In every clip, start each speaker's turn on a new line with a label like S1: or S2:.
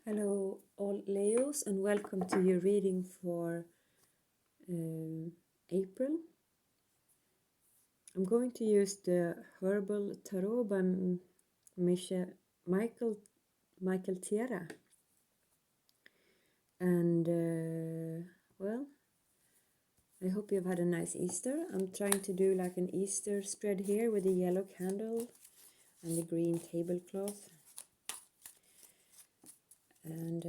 S1: Hello all Leos and welcome to your reading for April. I'm going to use the Herbal Tarot by Michael Tierra. And well, I hope you've had a nice Easter. I'm trying to do like an Easter spread here with a yellow candle and the green tablecloth. And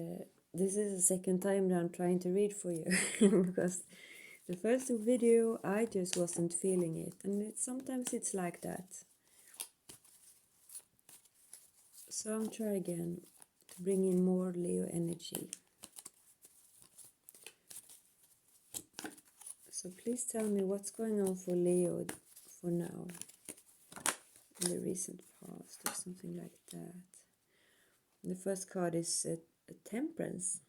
S1: this is the second time that I'm trying to read for you because the first video I just wasn't feeling it, and sometimes it's like that. So I'm trying again to bring in more Leo energy. So please tell me what's going on for Leo for now, in the recent past or something like that. The first card is a Temperance.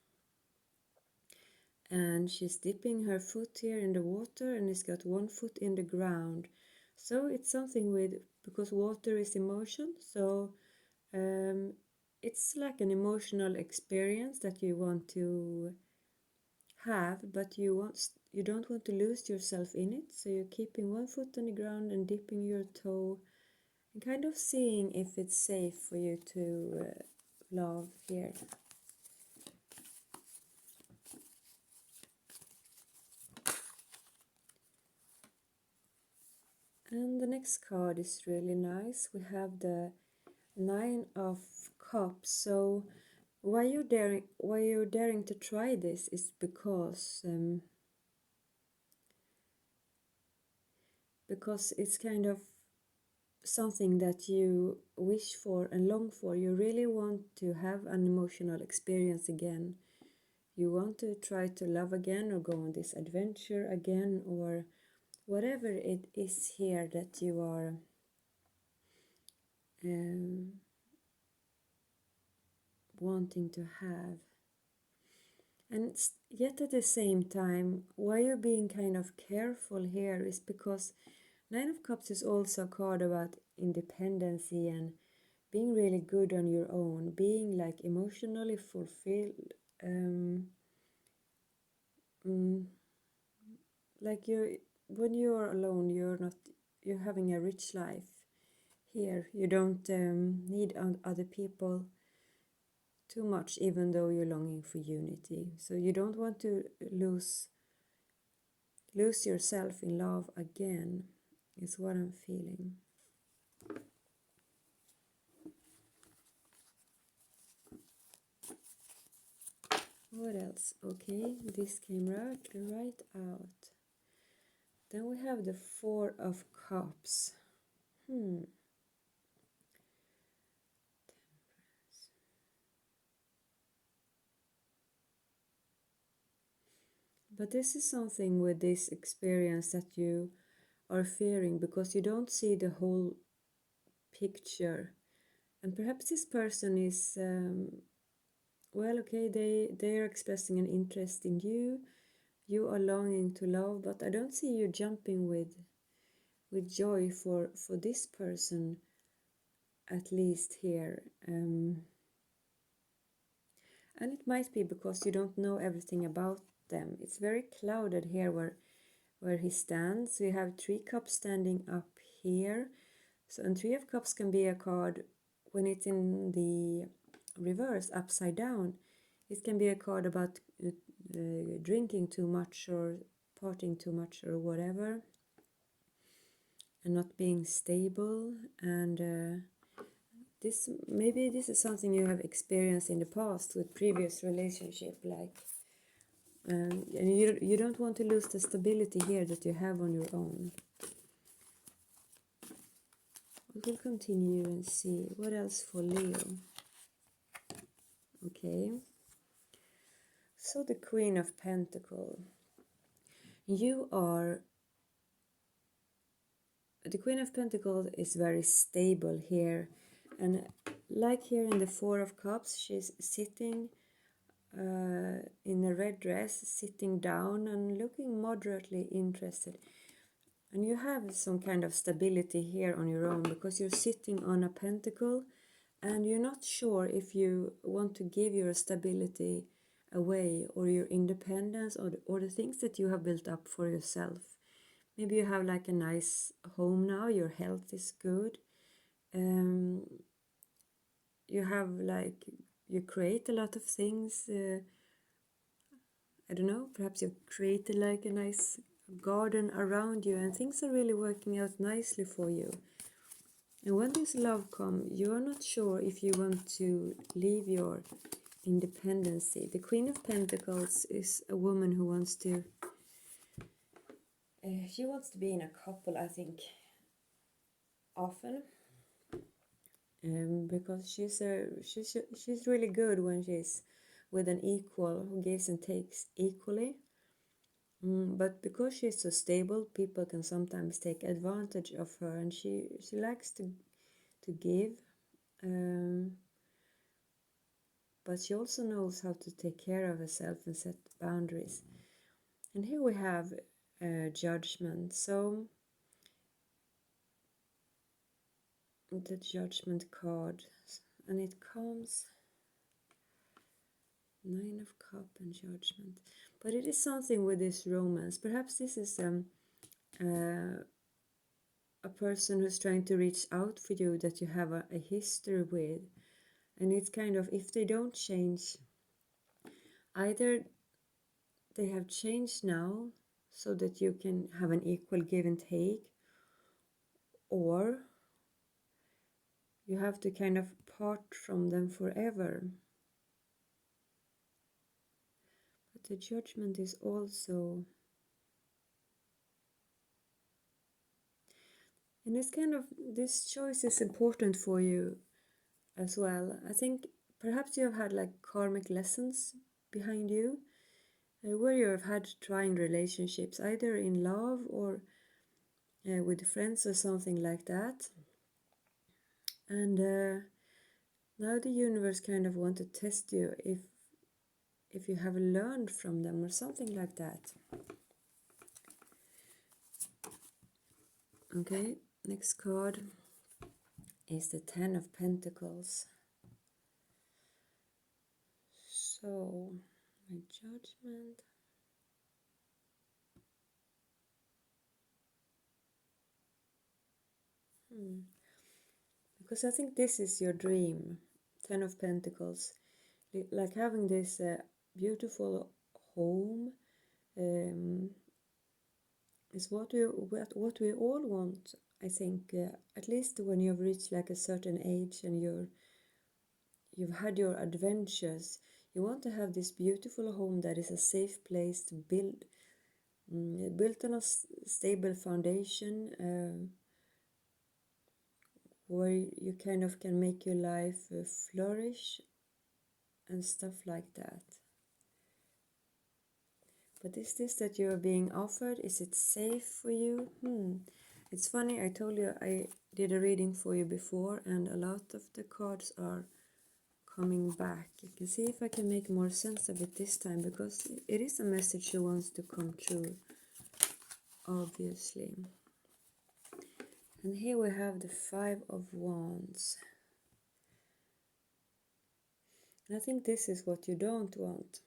S1: And she's dipping her foot here in the water and it's got one foot in the ground. So it's something with, because water is emotion, so it's like an emotional experience that you want to have, but you don't want to lose yourself in it. So you're keeping one foot on the ground and dipping your toe and kind of seeing if it's safe for you to love here. And the next card is really nice. We have the Nine of Cups. So why you're daring to try this is because it's kind of something that you wish for and long for. You really want to have an emotional experience again. You want to try to love again or go on this adventure again, or whatever it is here that you are wanting to have. And yet at the same time, why you're being kind of careful here is because Nine of Cups is also a card about independency and being really good on your own, being like emotionally fulfilled. Like when you're alone, you're having a rich life. Here, you don't need other people too much, even though you're longing for unity. So you don't want to lose yourself in love again, is what I'm feeling. What else? Okay, this came right out. Then we have the Four of Cups. But this is something with this experience that you are fearing because you don't see the whole picture. And perhaps this person is, well, okay, they are expressing an interest in you. You are longing to love, but I don't see you jumping with joy for this person, at least here. And it might be because you don't know everything about them. It's very clouded here where he stands. We have Three Cups standing up here. So, and Three of Cups can be a card when it's in the reverse, upside down. It can be a card about drinking too much or partying too much or whatever, and not being stable. And maybe this is something you have experienced in the past with previous relationship, like, and you don't want to lose the stability here that you have on your own. We'll continue and see what else for Leo. Okay, so the Queen of Pentacles. The Queen of Pentacles is very stable here, and like here in the Four of Cups, she's sitting in a red dress, sitting down and looking moderately interested. And you have some kind of stability here on your own because you're sitting on a pentacle and you're not sure if you want to give your stability away, or your independence, or the things that you have built up for yourself. Maybe you have like a nice home now, your health is good, you have like, you create a lot of things, I don't know, perhaps you've created like a nice garden around you, and things are really working out nicely for you. And when this love comes, you are not sure if you want to leave your independency. The Queen of Pentacles is a woman who wants to, she wants to be in a couple, I think, often, because she's really good when she's with an equal who gives and takes equally. But because she's so stable, people can sometimes take advantage of her, and she likes to give, but she also knows how to take care of herself and set boundaries. And here we have Judgment. So the Judgment card, and it comes Nine of Cups and Judgment. But it is something with this romance. Perhaps this is a person who's trying to reach out for you that you have a history with. And it's kind of, if they don't change, either they have changed now so that you can have an equal give and take, or you have to kind of part from them forever. But the Judgment is also, and it's kind of, this choice is important for you as well. I think perhaps you have had like karmic lessons behind you, where you have had trying relationships, either in love or with friends or something like that. And now the universe kind of want to test you if you have learned from them or something like that. Okay, next card is the Ten of Pentacles. So, my Judgment. Because I think this is your dream, Ten of Pentacles. Like having this beautiful home is what we all want. I think at least when you've reached like a certain age and you've had your adventures, you want to have this beautiful home that is a safe place to build, built on a stable foundation, where you kind of can make your life flourish and stuff like that. But is this that you're being offered? Is it safe for you? It's funny, I told you I did a reading for you before, and a lot of the cards are coming back. You can see if I can make more sense of it this time, because it is a message that wants to come true, obviously. And here we have the Five of Wands. And I think this is what you don't want.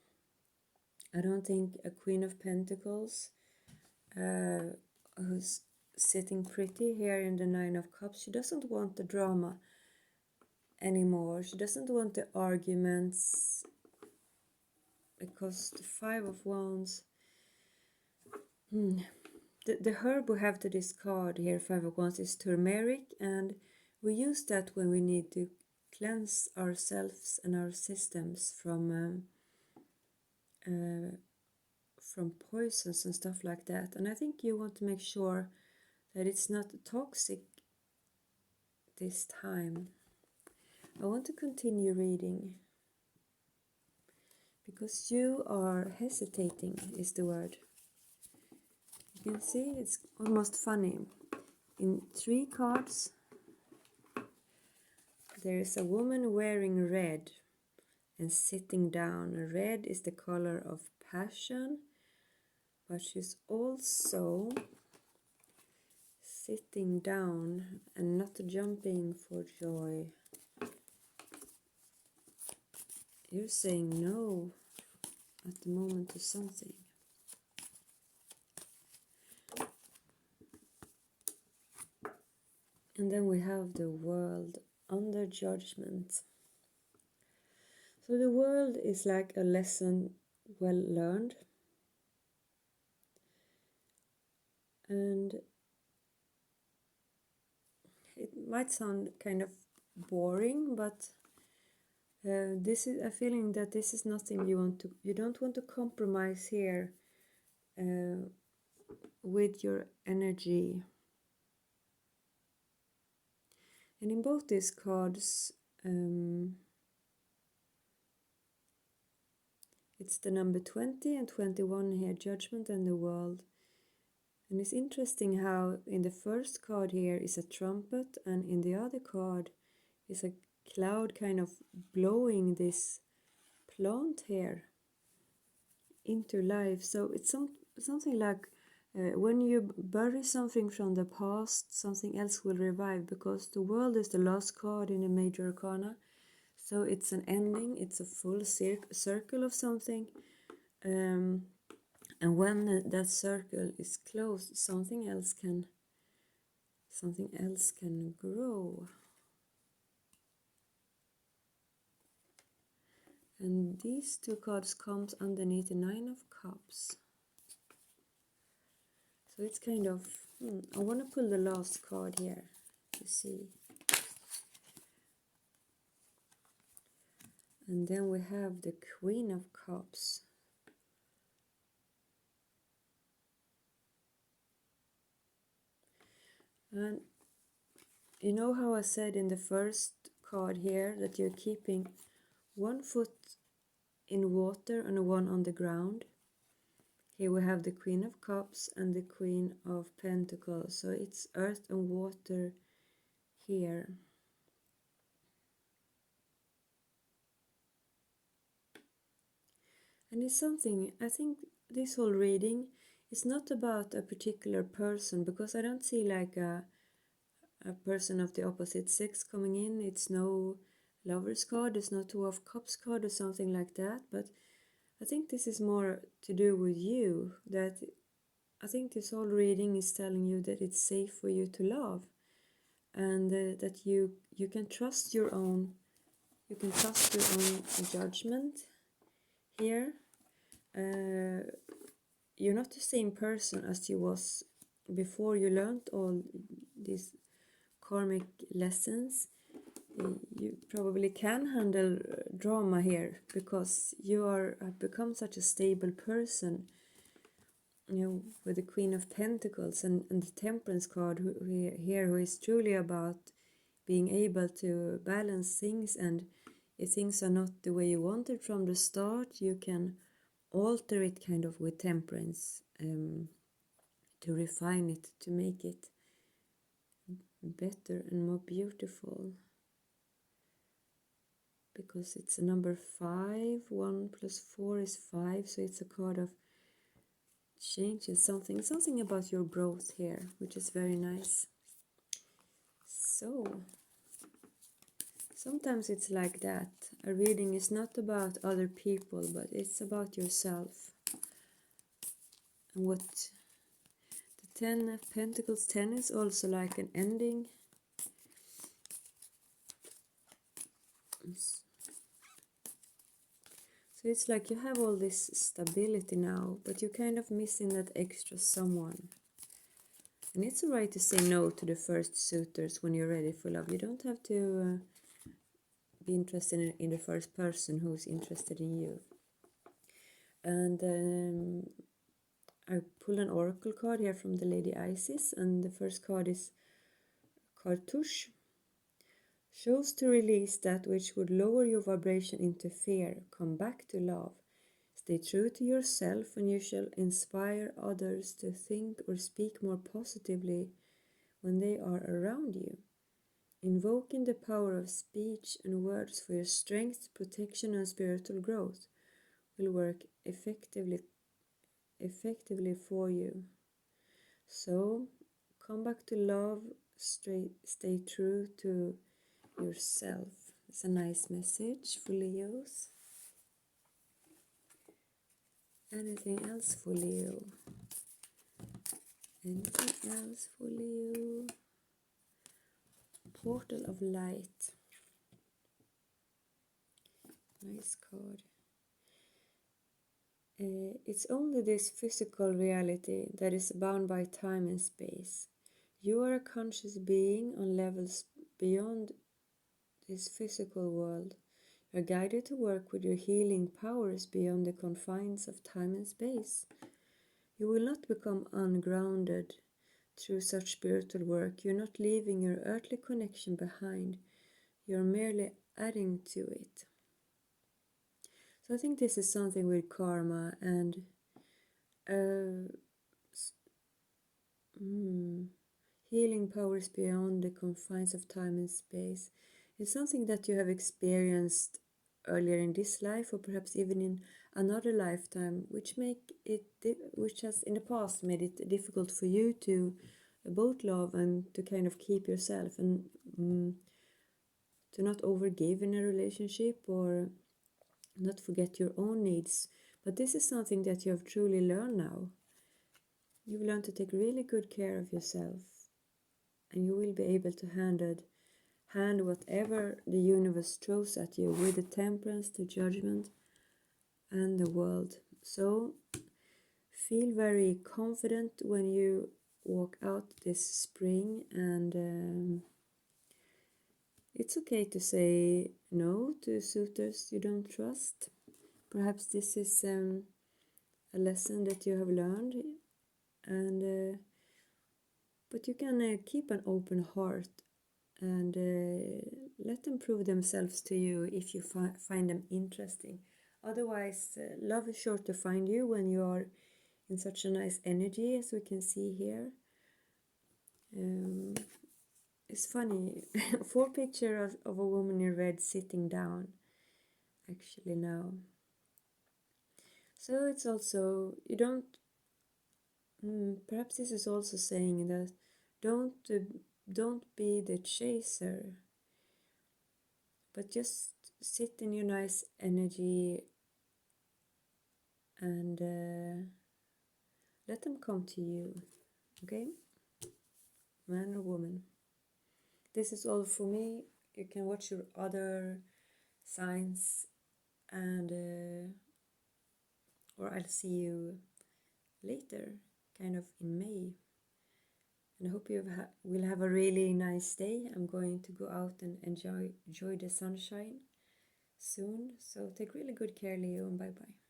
S1: I don't think a Queen of Pentacles, who's sitting pretty here in the Nine of Cups, she doesn't want the drama anymore. She doesn't want the arguments, because the Five of Wands, the herb we have to discard here, Five of Wands, is turmeric, and we use that when we need to cleanse ourselves and our systems from poisons and stuff like that. And I think you want to make sure that it's not toxic this time. I want to continue reading, because you are hesitating is the word. You can see it's almost funny. In 3 cards, there is a woman wearing red and sitting down. Red is the color of passion, but she's also sitting down and not jumping for joy. You're saying no at the moment to something. And then we have the world under judgment. So the world is like a lesson well learned. And it might sound kind of boring, but this is a feeling that this is nothing you don't want to compromise here with your energy. And in both these cards, it's the number 20 and 21 here, judgment and the world. And it's interesting how in the first card here is a trumpet, and in the other card is a cloud kind of blowing this plant here into life. So it's something like when you bury something from the past, something else will revive, because the world is the last card in a major arcana. So it's an ending, it's a full circle of something. And when that circle is closed, something else can grow. And these two cards comes underneath the 9 of Cups. So it's kind of, I want to pull the last card here to see. And then we have the Queen of Cups. And you know how I said in the first card here that you're keeping one foot in water and one on the ground? Here we have the Queen of Cups and the Queen of Pentacles. So it's earth and water here. And it's something, I think this whole reading is not about a particular person, because I don't see like a person of the opposite sex coming in. It's no Lover's card, it's no Two of Cups card or something like that. But I think this is more to do with you, that I think this whole reading is telling you that it's safe for you to love, and that you can trust your own, judgment here. You're not the same person as you was before you learned all these karmic lessons. You probably can handle drama here because you have become such a stable person, with the Queen of Pentacles and the Temperance card who is truly about being able to balance things, and if things are not the way you wanted from the start, you can alter it kind of with temperance, to refine it, to make it better and more beautiful. Because it's a number 5, 1 plus 4 is 5, so it's a card of changes, something about your growth here, which is very nice. So sometimes it's like that. A reading is not about other people, but it's about yourself. And what the 10 of Pentacles, 10 is also like an ending. So it's like you have all this stability now, but you're kind of missing that extra someone. And it's alright to say no to the first suitors when you're ready for love. You don't have to be interested in the first person who's interested in you. And I pulled an oracle card here from the Lady Isis, and the first card is Cartouche. Shows to release that which would lower your vibration into fear. Come back to love. Stay true to yourself, and you shall inspire others to think or speak more positively when they are around you. Invoking the power of speech and words for your strength, protection, and spiritual growth will work effectively for you. So, come back to love, stay true to yourself. It's a nice message for Leos. Anything else for Leo? Anything else for Leo? Portal of Light. Nice card. It's only this physical reality that is bound by time and space. You are a conscious being on levels beyond this physical world. You are guided to work with your healing powers beyond the confines of time and space. You will not become ungrounded through such spiritual work. You're not leaving your earthly connection behind. You're merely adding to it. So I think this is something with karma and healing powers beyond the confines of time and space. It's something that you have experienced earlier in this life, or perhaps even in another lifetime, which has in the past made it difficult for you to both love and to kind of keep yourself and to not overgive in a relationship or not forget your own needs. But this is something that you have truly learned now. You've learned to take really good care of yourself, and you will be able to handle whatever the universe throws at you with the temperance, the judgment, and the world. So feel very confident when you walk out this spring, and it's okay to say no to suitors you don't trust. Perhaps this is a lesson that you have learned, and but you can keep an open heart and let them prove themselves to you if you find them interesting. Otherwise, love is sure to find you when you are in such a nice energy, as we can see here. It's funny, 4 pictures of a woman in red sitting down, actually now. So it's also, you don't, perhaps this is also saying that don't be the chaser, but just sit in your nice energy and let them come to you, okay? Man or woman. This is all for me. You can watch your other signs, and or I'll see you later, kind of in May. And I hope you will have a really nice day. I'm going to go out and enjoy the sunshine soon. So take really good care, Leo, and bye-bye.